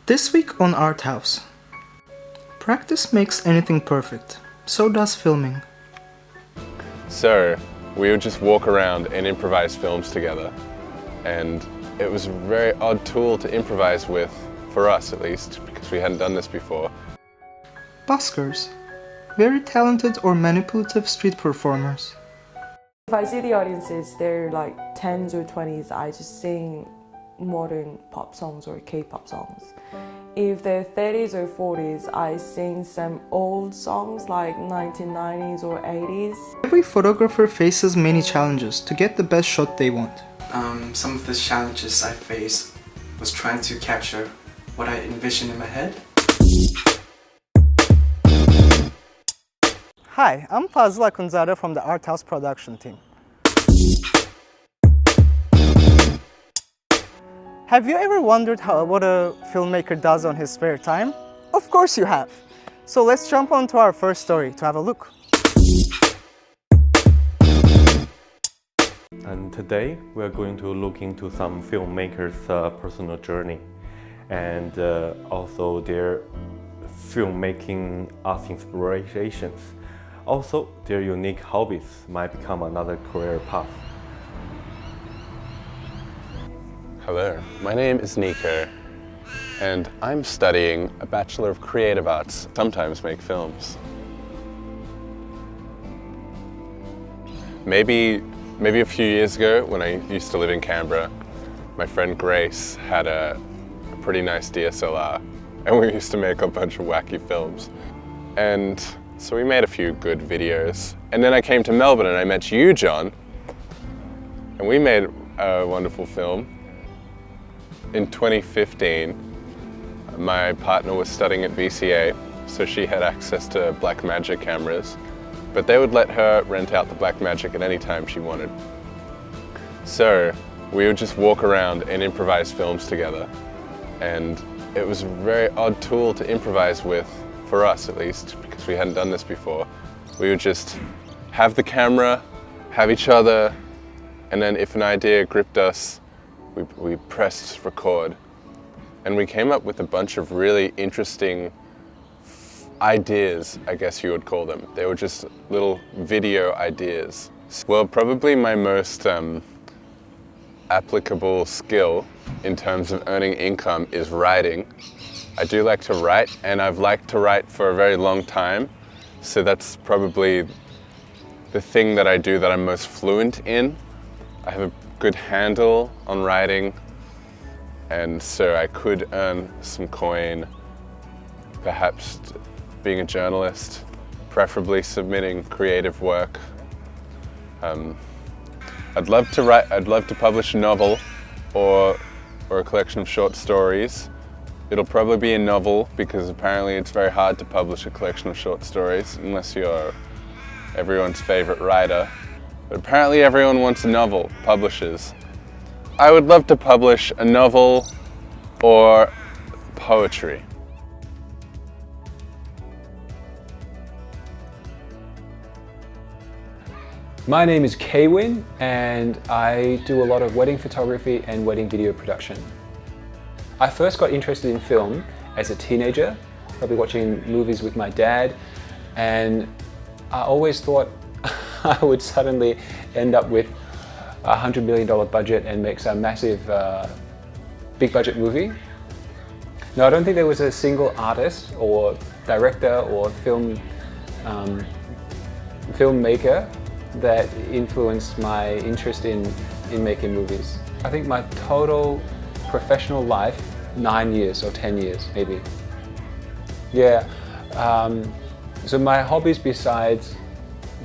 This week on Art House. Practice makes anything perfect, so does filming. So, we would just walk around and improvise films together. And it was a very odd tool to improvise with, for us at least, because we hadn't done this before. Buskers. Very talented or manipulative street performers. If I see the audiences, they're like 10s or 20s, I just sing modern pop songs or K-pop songs. If they're 30s or 40s, I sing some old songs like 1990s or 80s. Every photographer faces many challenges to get the best shot they want. Some of the challenges I faced was trying to capture what I envisioned in my head. Hi, I'm Fazıl Akunzade from the Art House production team. Have you ever wondered what a filmmaker does on his spare time? Of course you have. So let's jump on to our first story to have a look. And today we're going to look into some filmmakers' personal journey and also their filmmaking art inspirations. Also, their unique hobbies might become another career path. Hello, my name is Nico, and I'm studying a Bachelor of Creative Arts, sometimes make films. Maybe a few years ago, when I used to live in Canberra, my friend Grace had a pretty nice DSLR, and we used to make a bunch of wacky films. And so we made a few good videos. And then I came to Melbourne and I met you, John, and we made a wonderful film. In 2015, my partner was studying at VCA, so she had access to Blackmagic cameras, but they would let her rent out the Blackmagic at any time she wanted. So we would just walk around and improvise films together. And it was a very odd tool to improvise with, for us at least, because we hadn't done this before. We would just have the camera, have each other, and then if an idea gripped us, we pressed record. And we came up with a bunch of really interesting ideas, I guess you would call them. They were just little video ideas. Well, probably my most applicable skill in terms of earning income is writing. I do like to write, and I've liked to write for a very long time, so that's probably the thing that I do that I'm most fluent in. I have a good handle on writing, and so I could earn some coin, perhaps being a journalist, preferably submitting creative work. I'd love to publish a novel or a collection of short stories. It'll probably be a novel because apparently it's very hard to publish a collection of short stories unless you're everyone's favorite writer. But apparently everyone wants a novel, publishers. I would love to publish a novel or poetry. My name is Kaywin, and I do a lot of wedding photography and wedding video production. I first got interested in film as a teenager, probably watching movies with my dad, and I always thought I would suddenly end up with a $100 million budget and make some massive big budget movie. No, I don't think there was a single artist or director or filmmaker that influenced my interest in making movies. I think my total professional life, 9 years or 10 years maybe. Yeah, so my hobbies besides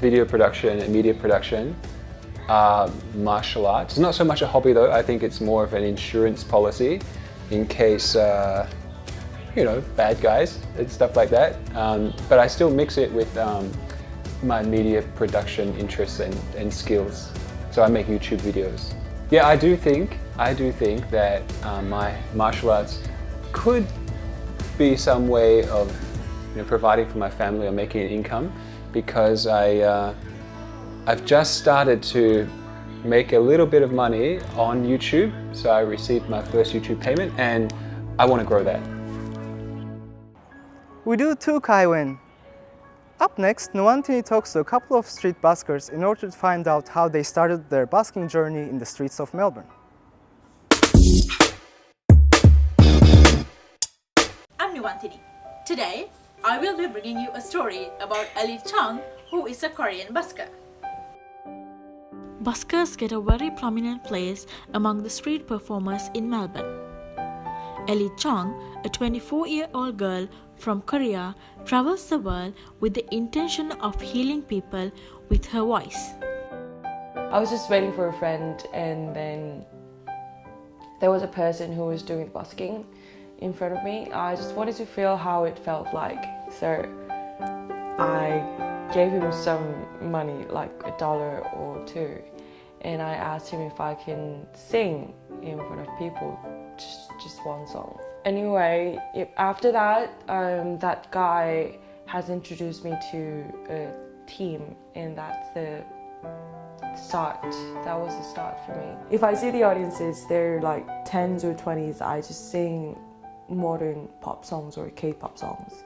video production and media production are martial arts. It's not so much a hobby though, I think it's more of an insurance policy in case, you know, bad guys and stuff like that. But I still mix it with my media production interests and skills. So I make YouTube videos. Yeah, I do think that my martial arts could be some way of providing for my family or making an income, because I've just started to make a little bit of money on YouTube. So I received my first YouTube payment and I want to grow that. We do too, Kaiwen. Up next, Nuantini talks to a couple of street buskers in order to find out how they started their busking journey in the streets of Melbourne. I'm Nuantini. Today, I will be bringing you a story about Ellie Chung, who is a Korean busker. Buskers get a very prominent place among the street performers in Melbourne. Ellie Chung, a 24-year-old girl from Korea, travels the world with the intention of healing people with her voice. I was just waiting for a friend, and then there was a person who was doing busking in front of me. I just wanted to feel how it felt like, so I gave him some money, like $1 or $2, and I asked him if I can sing in front of people, just one song. Anyway, after that, that guy has introduced me to a team, and that's the start. That was the start for me. If I see the audiences, they're like 10s or 20s, I just sing modern pop songs or K-pop songs.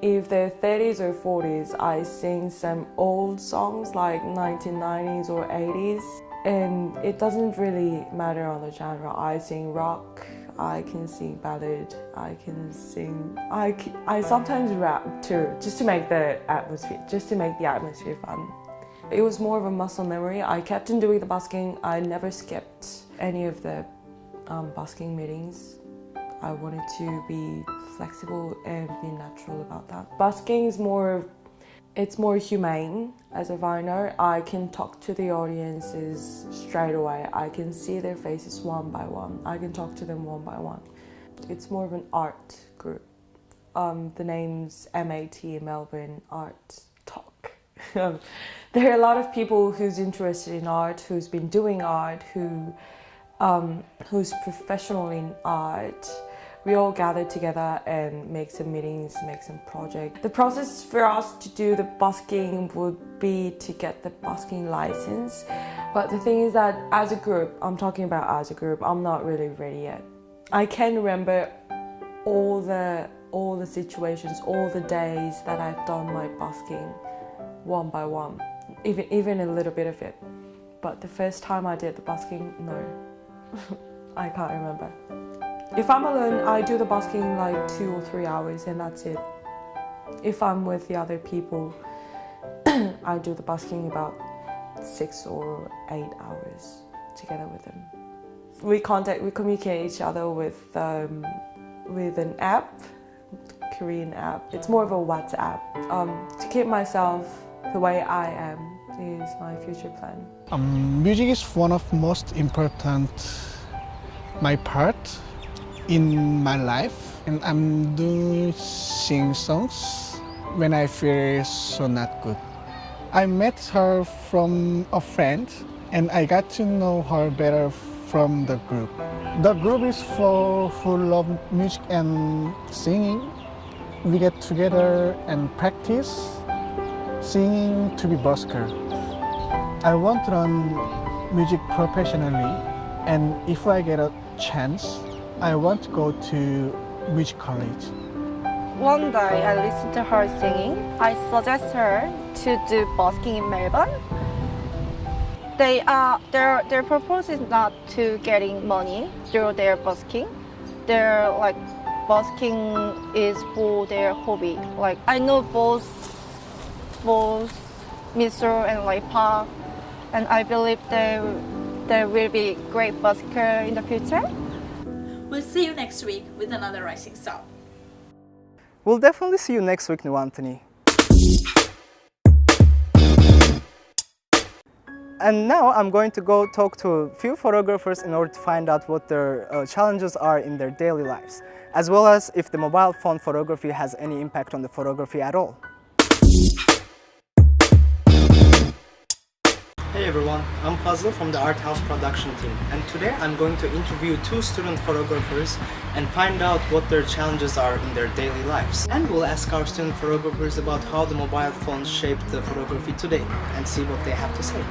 If they're 30s or 40s, I sing some old songs like 1990s or 80s. And it doesn't really matter on the genre. I sing rock, I can sing ballad, I sometimes rap too, just to make the atmosphere fun. It was more of a muscle memory. I kept on doing the busking. I never skipped any of the busking meetings. I wanted to be flexible and be natural about that. Busking is it's more humane. As a viner, I can talk to the audiences straight away. I can see their faces one by one. I can talk to them one by one. It's more of an art group. The name's MAT, Melbourne Art Talk. There are a lot of people who's interested in art, who's been doing art, who's professional in art. We all gather together and make some meetings, make some projects. The process for us to do the busking would be to get the busking license. But the thing is that as a group, I'm talking about as a group, I'm not really ready yet. I can remember all the situations, all the days that I've done my busking one by one, even a little bit of it. But the first time I did the busking, no, I can't remember. If I'm alone, I do the busking like 2 or 3 hours and that's it. If I'm with the other people, I do the busking about 6 or 8 hours together with them. We communicate each other with an app, Korean app. It's more of a WhatsApp. To keep myself the way I am is my future plan. Music is one of most important my part in my life, and I'm doing sing songs when I feel so not good. I met her from a friend and I got to know her better from the group. The group is for who love music and singing. We get together and practice singing to be busker. I want to learn music professionally, and if I get a chance, I want to go to music college. One day I listened to her singing. I suggest her to do busking in Melbourne. Their purpose is not to getting money through their busking. Their busking is for their hobby. Like I know both Mr. and Park, and I believe they will be great busker in the future. We'll see you next week with another rising star. We'll definitely see you next week, Nuantini. And now I'm going to go talk to a few photographers in order to find out what their challenges are in their daily lives, as well as if the mobile phone photography has any impact on the photography at all. Hey everyone, I'm Fazıl from the Art House production team, and today I'm going to interview 2 student photographers and find out what their challenges are in their daily lives. And we'll ask our student photographers about how the mobile phones shaped the photography today and see what they have to say.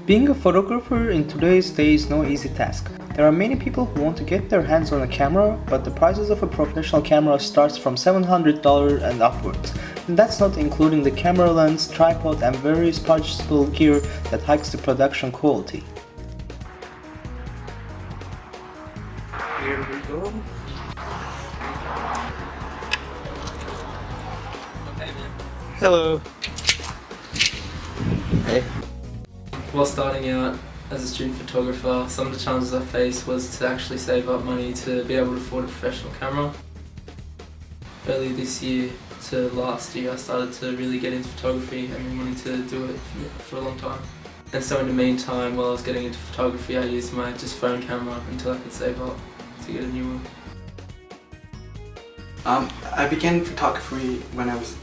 Being a photographer in today's day is no easy task. There are many people who want to get their hands on a camera, but the prices of a professional camera starts from $700 and upwards. And that's not including the camera lens, tripod and various purchasable gear that hikes the production quality. Here we go. Hello. Hey. While starting out as a student photographer, some of the challenges I faced was to actually save up money to be able to afford a professional camera. Early this year to last year I started to really get into photography and been wanting to do it for a long time. And so in the meantime, while I was getting into photography, I used my just phone camera until I could save up to get a new one. I began photography when I was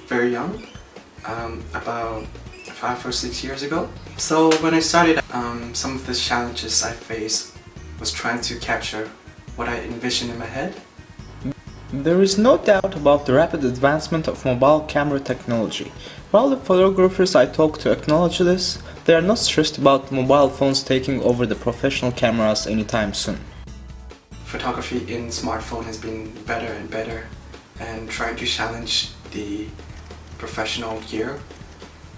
very young, about 5 or 6 years ago. So when I started, some of the challenges I faced was trying to capture what I envisioned in my head. There is no doubt about the rapid advancement of mobile camera technology. While the photographers I talk to acknowledge this, they are not stressed about mobile phones taking over the professional cameras anytime soon. Photography in smartphone has been better and better, and trying to challenge the professional gear.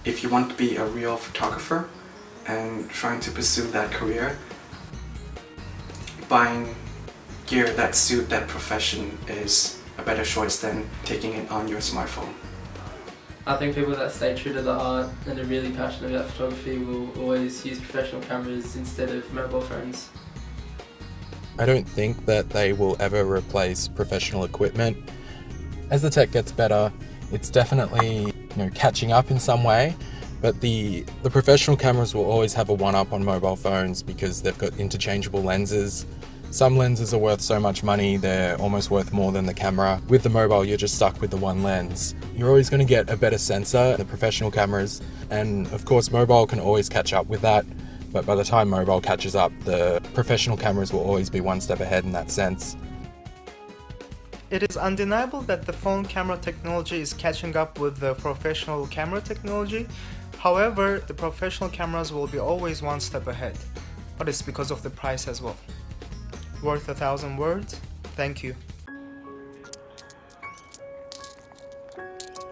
If you want to be a real photographer and trying to pursue that career, buying gear that suit that profession is a better choice than taking it on your smartphone. I think people that stay true to the art and are really passionate about photography will always use professional cameras instead of mobile phones. I don't think that they will ever replace professional equipment. As the tech gets better, it's definitely catching up in some way, but the professional cameras will always have a one-up on mobile phones because they've got interchangeable lenses. Some lenses are worth so much money, they're almost worth more than the camera. With the mobile, you're just stuck with the one lens. You're always going to get a better sensor in the professional cameras, and of course mobile can always catch up with that, but by the time mobile catches up, the professional cameras will always be one step ahead in that sense. It is undeniable that the phone camera technology is catching up with the professional camera technology. However, the professional cameras will be always one step ahead, but it's because of the price as well. Worth 1,000 words? Thank you.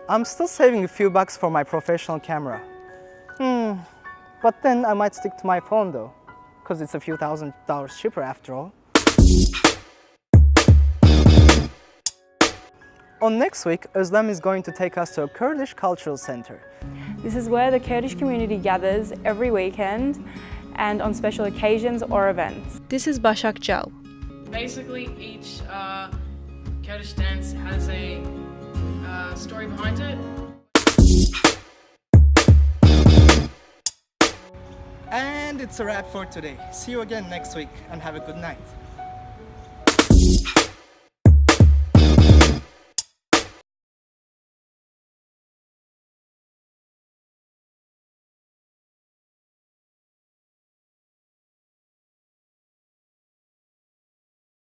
I'm still saving a few bucks for my professional camera. But then I might stick to my phone though, because it's a few $1,000s cheaper after all. On next week, Özlem is going to take us to a Kurdish cultural center. This is where the Kurdish community gathers every weekend and on special occasions or events. This is Başak Jal. Basically, each Kurdish dance has a story behind it. And it's a wrap for today. See you again next week and have a good night.